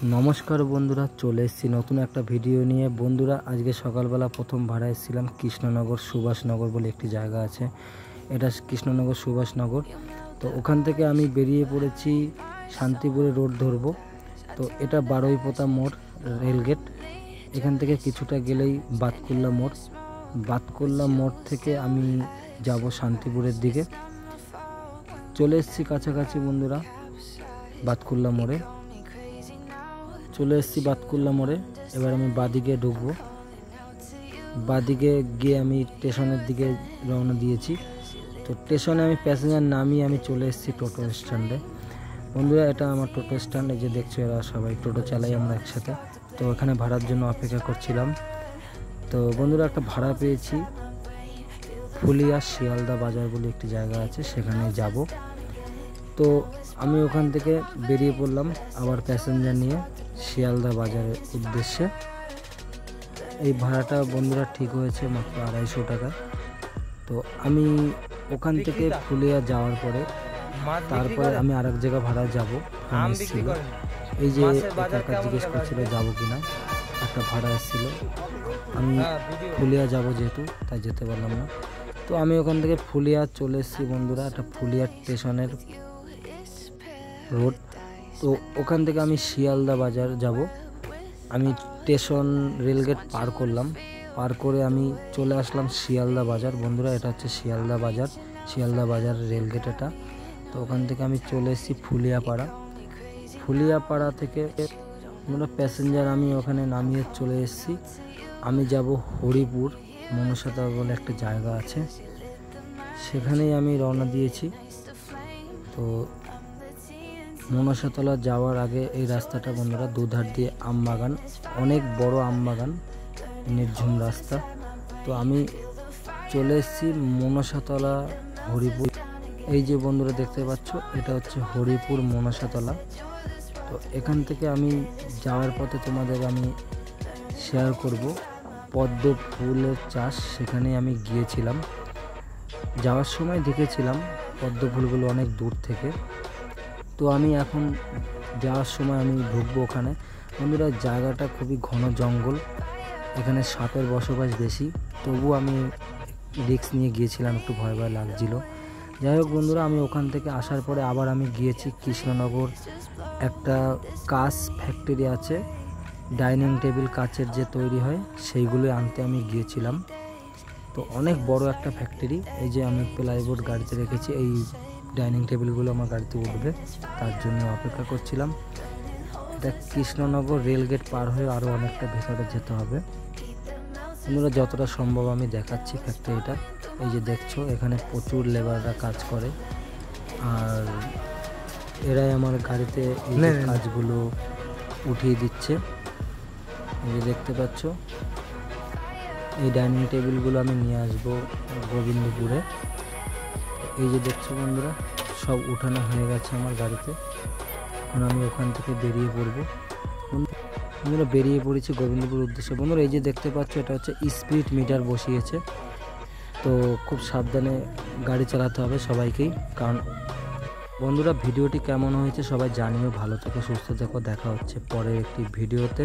नमस्कार बंधुरा चले एसेছি नतून एक भिडियो निये। बंधुरा आज के सकालबेला प्रथम भाड़ा एसेছিলাম कृष्णनगर सुभाषनगर बोले एक जायगा आछे, एटा कृष्णनगर सुभाषनगर। तो ओखान थेके आमी बेरिये पड़ेছি शांतिपुरे रोड धरबो। तो एटा बारोईपोता मोड़ रेलगेट, एखान थेके किछुटा गेलेई बातकुल्ला मोड़। बातकुल्ला मोड़ थेके आमी जाबो शांतिपुरेर दिके। चले एसेছি काछाकाछि बंधुरा बातकुल्ला मोड़े चले एसेছি बातकुल्ला मोड़े। एबार आमी बादिके ढुकबो। बादिके गिये आमी स्टेशनेर दिके रওনা दिएছি। तो स्टेशने आमी पैसेंजार नामिয়ে आमी चले एसेছি টোটো स्टैंडे। बंधुरा এটা আমার টোটো স্ট্যান্ড, এই যে দেখছো এরা সবাই টোটো চালাই আমরা একসাথে। তো এখানে ভাড়ার জন্য অপেক্ষা করছিলাম। তো বন্ধুরা একটা ভাড়া পেয়েছি, ফুলিয়া শিয়ালদা বাজার বলে একটি জায়গা আছে, সেখানে যাব। তো আমি ওখান থেকে বেরিয়ে পড়লাম আবার প্যাসেঞ্জার নিয়ে শিয়ালদা বাজারের উদ্দেশ্যে। এই ভাড়াটা বন্ধুরা ঠিক হয়েছে মাত্র 250 টাকা। তো আমি ওখান থেকে ফুলিয়া যাওয়ার পরে তারপরে আমি আরেক জায়গা ভাড়া যাব। এই যে কাকা জিজ্ঞেস করছিল যাবো কিনা, একটা ভাড়া এসেছিল। আমি ফুলিয়া যাব যেহেতু তাই যেতে পারলাম না। তো আমি ওখান থেকে ফুলিয়া চলে এসেছি বন্ধুরা, একটা ফুলিয়া স্টেশনের রোড। তো ওখান থেকে আমি শিয়ালদা বাজার যাব। আমি স্টেশন রেলগেট পার করলাম, পার করে আমি চলে আসলাম শিয়ালদা বাজার। বন্ধুরা এটা হচ্ছে শিয়ালদা বাজার, শিয়ালদা বাজার রেলগেট এটা। তো ওখান থেকে আমি চলে এসেছি ফুলিয়াপাড়া। ফুলিয়াপাড়া থেকে আমরা প্যাসেঞ্জার আমি ওখানে নামিয়ে চলে এসেছি। আমি যাব হরিপুর মনসাতলা বলে একটা জায়গা আছে, সেখানেই আমি রওনা দিয়েছি। তো মনসাতলা যাওয়ার আগে এই রাস্তাটা বন্ধুরা দুধার দিয়ে আম বাগান, অনেক বড় আম বাগান, নির্ঝুম রাস্তা। তো আমি চলে এসেছি মনসাতলা হরিপুর। এই যে বন্ধুরা দেখতে পাচ্ছ এটা হচ্ছে হরিপুর মনসাতলা। তো এখান থেকে আমি যাওয়ার পথে তোমাদের আমি শেয়ার করব পদ্ম ফুলের চাষ, সেখানে আমি গিয়েছিলাম। যাওয়ার সময় দেখেছিলাম পদ্ম ফুলগুলো অনেক দূর থেকে। তো আমি এখন যাওয়ার সময় আমি ঢুকবো ওখানে। বন্ধুরা জায়গাটা খুবই ঘন জঙ্গল, এখানে সাপের বসবাস বেশি, তবু আমি রিস্ক নিয়ে গিয়েছিলাম, একটু ভয় ভয় লাগছিল। যাই হোক বন্ধুরা, আমি ওখান থেকে আসার পরে আবার আমি গিয়েছি কৃষ্ণনগর, একটা কাঁচ ফ্যাক্টরি আছে, ডাইনিং টেবিল কাচের যে তৈরি হয় সেইগুলো আনতে আমি গিয়েছিলাম। তো অনেক বড় একটা ফ্যাক্টরি। এই যে আমি প্লাইবোর্ড গাড়িতে রেখেছি, এই ডাইনিং টেবিলগুলো আমার গাড়িতে উঠবে, তার জন্য অপেক্ষা করছিলাম। এটা কৃষ্ণনগর রেলগেট পার হয়ে আরও অনেকটা ভেতরে যেতে হবে। বন্ধুরা যতটা সম্ভব আমি দেখাচ্ছি ফ্যাক্টরিটা। এই যে দেখছো এখানে প্রচুর লেবাররা কাজ করে, আর এরাই আমার গাড়িতে এই কাজগুলো উঠিয়ে দিচ্ছে। এই যে দেখতে পাচ্ছ এই ডাইনিং টেবিলগুলো আমি নিয়ে আসবো গোবিন্দপুরে। এই যে দেখছো বন্ধুরা সব উঠানো হয়ে গেছে আমার গাড়িতে। এখন আমি ওখান থেকে বেরিয়ে পড়বো। বন্ধুরা বেরিয়ে পড়েছি গোবিন্দপুর উদ্দেশ্যে। বন্ধুরা এই যে দেখতে পাচ্ছ এটা হচ্ছে স্পিড মিটার বসিয়েছে। তো খুব সাবধানে গাড়ি চালাতে হবে সবাইকেই। কারণ বন্ধুরা ভিডিওটি কেমন হয়েছে সবাই জানিও। ভালো থেকো, সুস্থ থেকো, দেখা হচ্ছে পরের একটি ভিডিওতে।